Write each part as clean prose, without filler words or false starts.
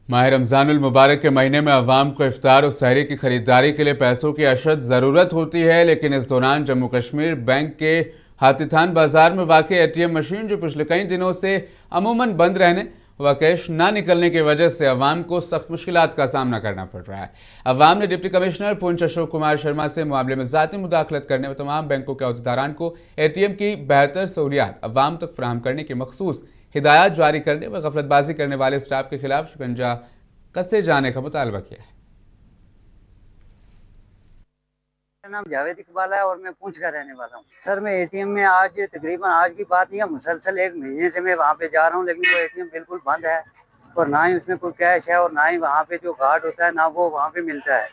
माह रमज़ान मुबारक के महीने में अवाम को इफ्तार और सहरी की खरीदारी के लिए पैसों की अशद ज़रूरत होती है, लेकिन इस दौरान जम्मू कश्मीर बैंक के हाथीथान बाजार में वाक़ एटीएम मशीन जो पिछले कई दिनों से अमूमन बंद रहने व कैश ना निकलने की वजह से अवाम को सख्त मुश्किलात का सामना करना पड़ रहा है। अवाम ने डिप्टी कमिश्नर पुंछ अशोक कुमार शर्मा से मामले में ज़ाती मुदाखलत करने व तमाम बैंकों के अहदेदारान को एटीएम की बेहतर सहूलियात अवाम तक फराहम करने की मखसूस हिदायत जारी करने व गफलतबाजी करने वाले स्टाफ के खिलाफ शिकंजा कसे जाने का मुतालबा किया है। मेरा नाम जावेद इकबाल है और मैं पूंछ का रहने वाला हूँ। सर मैं एटीएम में आज तकरीबन आज की बात नहीं है, मुसलसल एक महीने से मैं वहाँ पे जा रहा हूँ, लेकिन वो एटीएम बिल्कुल बंद है और ना ही उसमें कोई कैश है और ना ही वहाँ पे जो कार्ड होता है ना वो वहाँ पे मिलता है।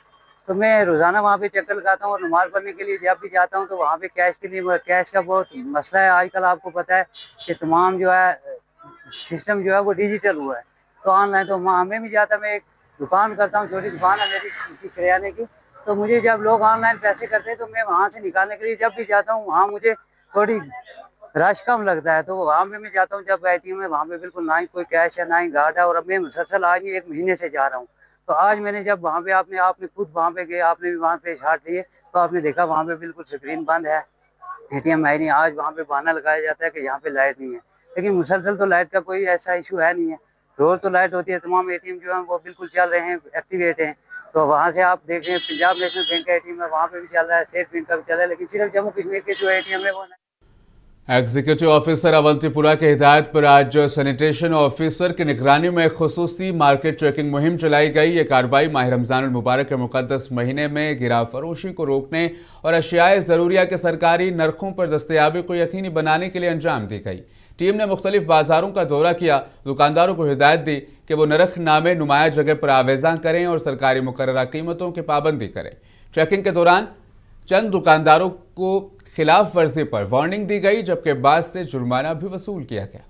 तो मैं रोज़ाना वहाँ पे चक्कर लगाता हूँ और नमाज पढ़ने के लिए जब भी जाता हूँ तो वहाँ पे कैश के लिए कैश का बहुत मसला है। आजकल आपको पता है कि तमाम जो है सिस्टम जो है वो डिजिटल हुआ है, तो ऑनलाइन तो हमें भी जाता, मैं एक दुकान करता हूँ, छोटी दुकान है मेरी किराने की, तो मुझे जब लोग ऑनलाइन पैसे करते हैं तो मैं वहाँ से निकालने के लिए जब भी जाता हूँ वहाँ मुझे थोड़ी रश कम लगता है, तो वहाँ पे मैं जाता हूँ जब एटीएम में वहाँ पे बिल्कुल ना ही कोई कैश है ना ही गार्ड है। और अब मैं मुसलसल आज ही एक महीने से जा रहा हूँ, तो आज मैंने जब वहाँ पे आपने खुद वहाँ पे गए, आपने भी वहाँ पे शॉट लिए, तो आपने देखा वहाँ पे बिल्कुल स्क्रीन बंद है, एटीएम है नहीं। आज वहाँ पे बहाना लगाया जाता है कि यहाँ पे लाइट नहीं है, लेकिन मुसलसल तो लाइट का कोई ऐसा इशू है नहीं है, रोज तो लाइट होती है, तमाम एटीएम जो है वो बिल्कुल चल रहे हैं, एक्टिवेट हैं। तो वहाँ से आप देखें पंजाब नेशनल बैंक का एटीएम है, वहाँ पे भी चल रहा है, स्टेट बैंक का भी चल रहा है, लेकिन सिर्फ जम्मू कश्मीर के जो एटीएम है वो एग्जीक्यूटिव ऑफिसर अवंतीपुरा की हिदायत पर आज सैनिटेशन ऑफिसर की निगरानी में खुसूसी मार्केट चेकिंग मुहिम चलाई गई। ये कार्रवाई माह रमज़ान मुबारक के मुक़द्दस महीने में गिरा फरोशी को रोकने और अशियाए ज़रूरिया के सरकारी नरखों पर दस्तयाबी को यकीनी बनाने के लिए अंजाम दी गई। टीम ने मुख्तलिफ बाजारों का दौरा किया, दुकानदारों को हिदायत दी कि वो नरख नामे नुमाया जगह पर आवेज़ा करें और सरकारी मुकर्ररा कीमतों की पाबंदी करें। चेकिंग के दौरान चंद दुकानदारों को खिलाफ वर्जी पर वार्निंग दी गई, जबकि बाद से जुर्माना भी वसूल किया गया।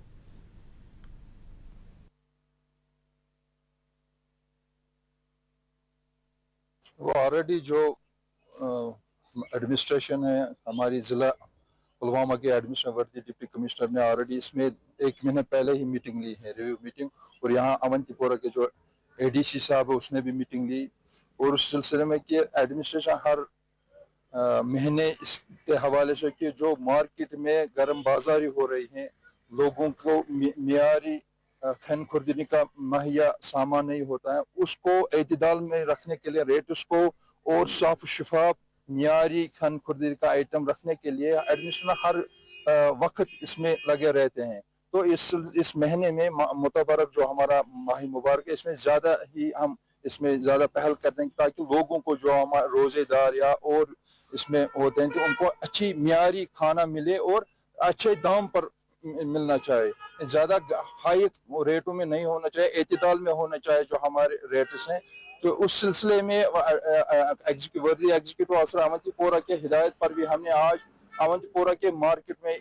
वो ऑलरेडी जो एडमिनिस्ट्रेशन है हमारी ज़िला पुलवामा के एडमिनिस्ट्रेशन वर्दी डिप्टी कमिश्नर ने ऑलरेडी इसमें एक महीने पहले ही मीटिंग ली है, रिव्यू मीटिंग, और यहाँ अवंतीपुरा के जो एडीसी साहब है उसने भी मीटिंग ली, और उस सिलसिले में कि एडमिनिस्ट्रेशन हर महीने इसके हवाले से कि जो मार्केट में गर्म बाजारी हो रही है, लोगों को मियारी खन खुर्दनी का मुहैया सामान नहीं होता है, उसको एतदाल में रखने के लिए रेट उसको और साफ शफाफ मियारी खन खुर्दनी का आइटम रखने के लिए एडमिनिस्ट्रेशन हर वक्त इसमें लगे रहते हैं। तो इस महीने में मुतबरक जो हमारा माह मुबारक है इसमें ज़्यादा ही हम इसमें ज़्यादा पहल कर देंगे, ताकि लोगों को जो हमारे रोज़ेदार या और इसमें होते हैं तो उनको अच्छी मियारी खाना मिले और अच्छे दाम पर मिलना चाहिए, ज़्यादा हाई रेटों में नहीं होना चाहिए, एतदाल में होना चाहिए जो हमारे रेट्स हैं। तो उस सिलसिले में एग्जीक्यूटिव ऑफिसर अवंतीपुरा के हिदायत पर भी हमने आज अवंतीपुरा के मार्केट में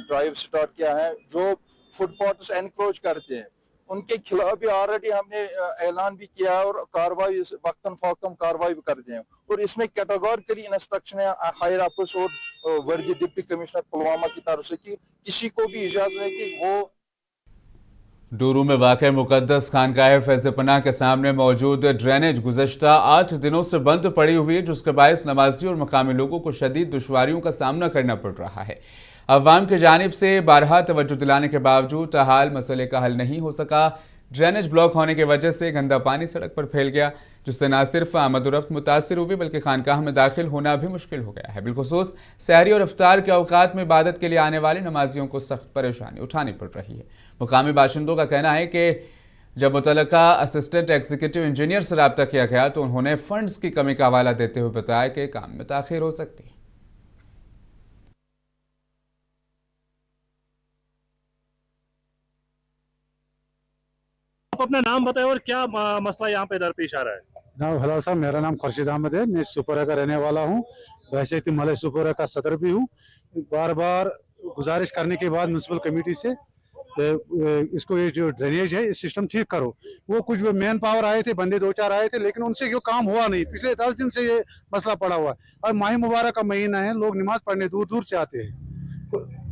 ड्राइव स्टार्ट किया है। जो फुटपाथ्स एनक्रोच करते हैं उनके खिलाफ भी ऑलरेडी हमने ऐलान भी किया है और कार्रवाई वक्तन फौक्तन कार्रवाई भी करते हैं, और इसमें कैटेगोरिकली इंस्ट्रक्शन है हायर ऑफिस और वर्दी डिप्टी कमिश्नर पुलवामा की तरफ से कि किसी को भी इजाजत है कि वो डूरू में वाक़े मुक़द्दस खानकाह फैज़-ए-पनाह के सामने मौजूद ड्रेनेज गुज़श्ता 8 दिनों से बंद पड़ी हुई है, जिसके बायस नमाजियों और मकामी लोगों को शदीद दुश्वारियों का सामना करना पड़ रहा है। अवाम की जानिब से बारहा तवज्जो दिलाने के बावजूद ताहाल मसले का हल नहीं हो सका। ड्रेनेज ब्लॉक होने की वजह से गंदा पानी सड़क पर फैल गया, जिससे न सिर्फ आमद-ओ-रफ्त मुतासिर हुई बल्कि खानकाह में दाखिल होना भी मुश्किल हो गया है। बिलखुसूस सहरी और इफ्तार के औकात में इबादत के लिए आने वाले नमाजियों को सख्त परेशानी उठानी पड़ रही है। मुकामी बाशिंदों का कहना है कि जब मुतल्लका असिस्टेंट एग्जीक्यूटिव इंजीनियर से रब्ता किया गया तो उन्होंने फंड्स की कमी का हवाला देते हुए बताया कि काम में ताखीर हो सकती है। अपना नाम बताएं और क्या मसला यहाँ पे दरपेश आ रहा है? जनाब हलाल साहब, मेरा नाम खुर्शीद अहमद है, मैं सुपोरा का रहने वाला हूँ, वैसे तो मलय सुपोरा का सदर भी हूँ। बार बार गुजारिश करने के बाद म्यूनसिपल कमेटी से इसको ये जो ड्रेनेज है इस सिस्टम ठीक करो। वो कुछ मैन पावर आए थे, बंदे 2-4 आए थे, लेकिन उनसे जो काम हुआ नहीं। पिछले 10 दिन से ये मसला पड़ा हुआ है। अब माह मुबारक का महीना है, लोग नमाज पढ़ने दूर दूर से आते हैं,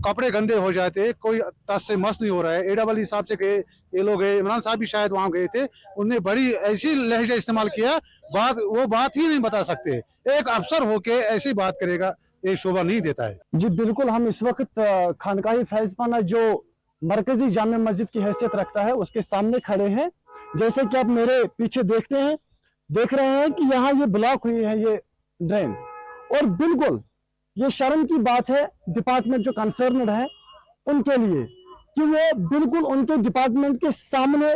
कपड़े गंदे हो जाते हैं, कोई टस से मस नहीं हो रहा है। एडबल हिसाब से गए ये लोग गए, इमरान साहब भी शायद वहाँ गए थे, उन्होंने बड़ी ऐसी लहजा इस्तेमाल किया, वो बात ही नहीं बता सकते। एक अफसर होके ऐसी बात करेगा, ये शोभा नहीं देता है। जी बिल्कुल, हम इस वक्त खानकाही फैज़पाना जो मरकजी जामे मस्जिद की हैसियत रखता है उसके सामने खड़े हैं। जैसे कि आप मेरे पीछे देख रहे हैं कि यहाँ ये ब्लॉक हुई है ये ड्रेन, और बिल्कुल ये शर्म की बात है डिपार्टमेंट जो कंसर्न्ड है उनके लिए कि वो बिल्कुल उनके डिपार्टमेंट के सामने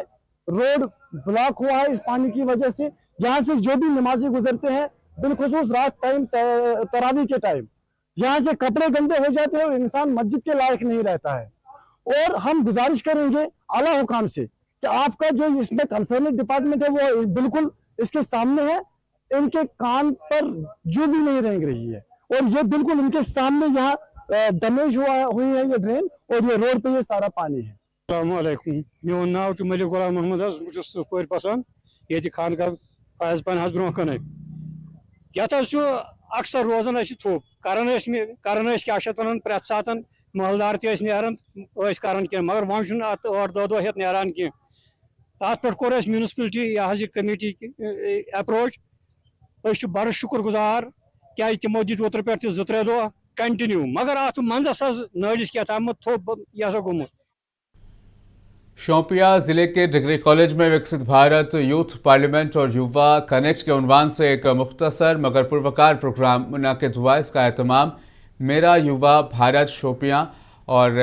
रोड ब्लॉक हुआ है इस पानी की वजह से। यहाँ से जो भी नमाजी गुजरते हैं, बिलखुसूस रात टाइम तरावी के टाइम, यहाँ से कपड़े गंदे हो जाते हैं और इंसान मस्जिद के लायक नहीं रहता है। और हम गुजारिश करेंगे आला हुकाम से कि आपका जो इसमें कंसर्न डिपार्टमेंट है वो बिल्कुल इसके सामने है, इनके कान पर जो भी नहीं रेंग रही है, और ये बिल्कुल इनके सामने यहाँ डैमेज हुई है ये ड्रेन, और ये रोड पे ये सारा पानी है। अस्सलामुअलैकुम, मेरा नाम तो मलिक गुलाम मोहम्मद हज, मुझे सुपर पसंद ये खानका फैज़पान हज ब्रोह कन यथ अक्सर रोजान थोप करान क्या वन प्रेथ सात महलदार तरान कह, मगर वन ٲठ दह दह हेत नान कह। तथ पे कोर म्यूनसिपलिटी यह कमेटी अप्रोच, बड़ शुक्र गुजार क्या तमो दित ओतर पे 2-3 दह कंटिन्यू, मगर अत मंजस नालिस क्या तम थोप यह गुमुत। शोपियां जिले के डिग्री कॉलेज में विकसित भारत यूथ पार्लियामेंट और युवा कनेक्ट के उन्वान से एक मुख्तसर मगर पुरवकार प्रोग्राम मुनाकिद हुआ। इसका एहतमाम मेरा युवा भारत शोपियां और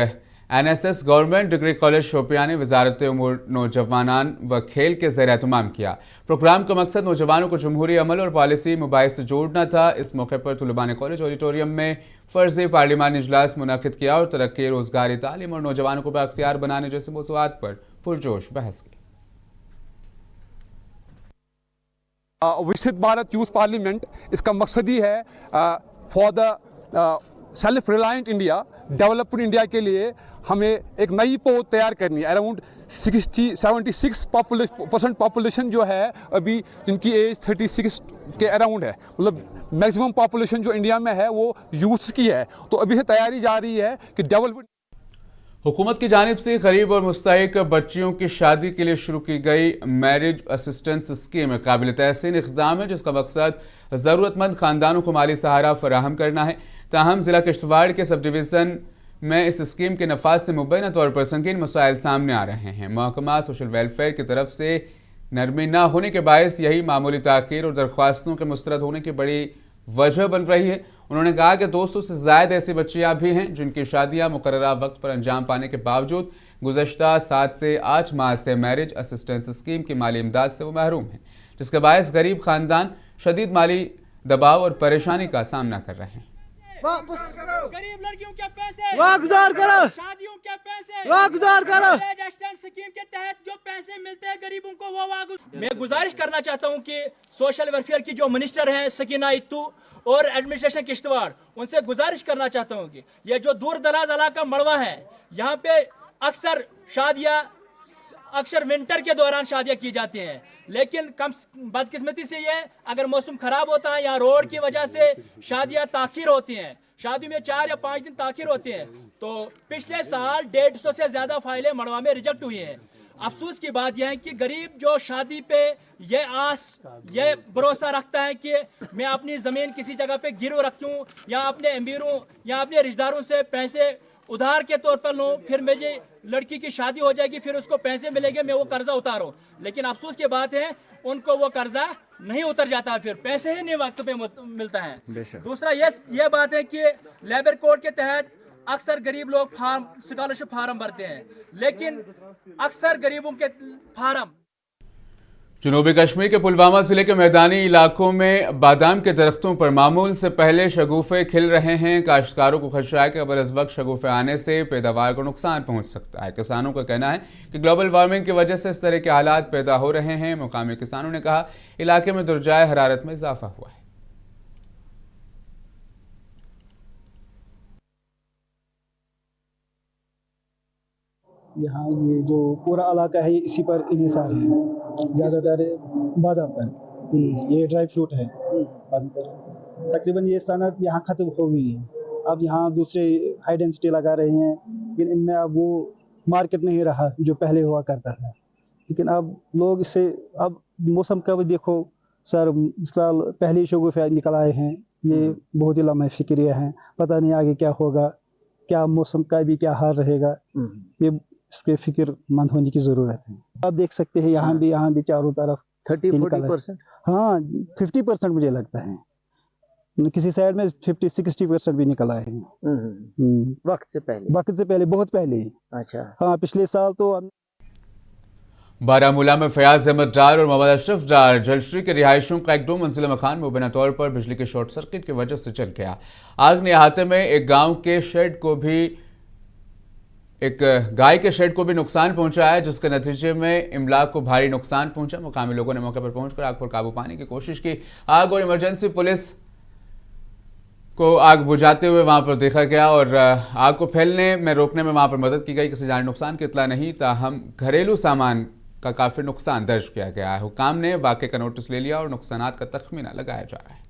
NSS government degree college Shopian ने वजारत उमूर नौजवानान व खेल के ज़रिए एहतमाम किया। प्रोग्राम का मकसद नौजवानों को जमहूरी अमल और पॉलिसी मुबाहिस से जोड़ना था। इस मौके पर तुलबान कॉलेज ऑडिटोरियम में फ़र्ज़ी पार्लिमानी इजलास मुनाकिद किया और तरक्की, रोज़गारी, तालीम और नौजवानों को बाख्तियार बनाने जैसे मौज़ूआत पर पुरजोश बहस की। विकसित भारत यूथ पार्लियामेंट, इसका मकसद ही है for the self reliant India, developed India के लिए हमें एक नई पौध तैयार करनी है। अराउंड 76% पॉपुलेशन जो है अभी, जिनकी एज 36 के अराउंड है, मतलब मैक्सिमम पॉपुलेशन जो इंडिया में है वो यूथ्स की है। तो अभी से तैयारी जा रही है कि डेवलप्ड हुकूमत की जानिब से गरीब और मुस्तहिक बच्चियों की शादी के लिए शुरू की गई मैरिज असिस्टेंस स्कीम काबिल तहसीन इक़दाम है, जिसका मकसद ज़रूरतमंद ख़ानदानों को माली सहारा फराहम करना है। ताहम ज़िला किश्तवाड़ के सब डिवीज़न में इस स्कीम के नफाज से मुबैना तौर पर संगीन मसाइल सामने आ रहे हैं। महकमा सोशल वेलफेयर की तरफ से नरमी न होने के बायस यही मामूली ताख़ीर और दरख्वास्तों के मुस्तरद होने की बड़ी वजह बन रही है। उन्होंने कहा कि 200 से ज़ायद ऐसी बच्चियां भी हैं जिनकी शादियां मुकर्ररा वक्त पर अंजाम पाने के बावजूद गुज़श्ता 7 से 8 माह से मैरिज असिस्टेंस स्कीम की माली इमदाद से वो महरूम हैं, जिसके बायस गरीब ख़ानदान शदीद माली दबाव और परेशानी का सामना कर रहे हैं। गरीब लड़कियों के पैसे वागुजार करो, शादियों के पैसे वागुजार करो, स्कीम के तहत जो पैसे मिलते हैं गरीबों को वो वागुजार। मैं गुजारिश करना चाहता हूं कि सोशल वेलफेयर की जो मिनिस्टर हैं सकीना इत्तू और एडमिनिस्ट्रेशन किश्तवाड़, उनसे गुजारिश करना चाहता हूं कि ये जो दूर दराज इलाका मड़वा है, यहाँ पे अक्सर शादियाँ अक्सर विंटर के दौरान शादियां की जाती हैं, लेकिन कम बदकिस्मती से ये अगर मौसम खराब होता है या रोड की वजह से शादियां ताखीर होती हैं, शादी में 4 या 5 दिन ताखीर होती हैं। तो पिछले साल 150 से ज़्यादा फाइलें मड़वा में रिजेक्ट हुई हैं। अफसोस की बात यह है कि गरीब जो शादी पे ये ये भरोसा रखता है कि मैं अपनी ज़मीन किसी जगह पे गिरव रखूँ या अपने अमीरों या अपने रिश्तेदारों से पैसे उधार के तौर पर लूँ, फिर मेरी लड़की की शादी हो जाएगी, फिर उसको पैसे मिलेंगे, मैं वो कर्जा उतारूँ। लेकिन अफसोस की बात है उनको वो कर्जा नहीं उतर जाता, फिर पैसे ही नहीं वक्त पे मिलता है। दूसरा ये बात है कि लेबर कोड के तहत अक्सर गरीब लोग स्कॉलरशिप फार्म भरते हैं, लेकिन अक्सर गरीबों के फार्म। जनूबी कश्मीर के पुलवामा जिले के मैदानी इलाकों में बादाम के दरख्तों पर मामूल से पहले शगुफे खिल रहे हैं। काश्तकारों को खदशा है कि अगर इस वक्त शगुफे आने से पैदावार को नुकसान पहुंच सकता है। किसानों का कहना है कि ग्लोबल वार्मिंग की वजह से इस तरह के हालात पैदा हो रहे हैं। मुकामी किसानों ने कहा इलाके में दर्जाए हरारत में इजाफा हुआ है। यहाँ ये जो पूरा इलाका है इसी पर इन्हिसार है, ज़्यादातर बादाम पर। ये ड्राई फ्रूट है बादाम पर। तकरीबन ये सनत यहाँ ख़त्म हो गई है, अब यहाँ दूसरे हाई डेंसिटी लगा रहे हैं, लेकिन इनमें अब वो मार्केट नहीं रहा जो पहले हुआ करता था। लेकिन अब लोग इससे, अब मौसम का भी देखो सर, इस साल पहले शगुफे निकल आए हैं, ये बहुत ही लम्बे फिक्रिया हैं, पता नहीं आगे क्या होगा, क्या मौसम का भी क्या हाल रहेगा, ये इस पे फिक्र मंद होने की जरूरत है। आप देख सकते हैं यहाँ भी चारों तरफ 30-40%। हाँ 50% मुझे लगता है, किसी साइड में 50-60% भी निकल आए हैं वक्त से पहले बहुत पहले। अच्छा। हाँ पिछले साल तो बारामूला में फयाज अहमद डार और मोहम्मद अशरफ डार जलश्री के रिहायशियों का एक 2 मंजिला मकान मुबैना तौर पर बिजली के शॉर्ट सर्किट की वजह से जल गया। आग ने अहाते में एक गाय के शेड को भी नुकसान पहुंचा है, जिसके नतीजे में इमलाक को भारी नुकसान पहुंचा। मुकामी लोगों ने मौके पर पहुंचकर आग पर काबू पाने की कोशिश की। आग और इमरजेंसी पुलिस को आग बुझाते हुए वहां पर देखा गया और आग को फैलने में रोकने में वहां पर मदद की गई। किसी जानी नुकसान की इत्तला नहीं, ताहम घरेलू सामान का काफी नुकसान दर्ज किया गया है। हुकाम ने वाक़े का नोटिस ले लिया और नुकसानात का तखमीना लगाया जा रहा है।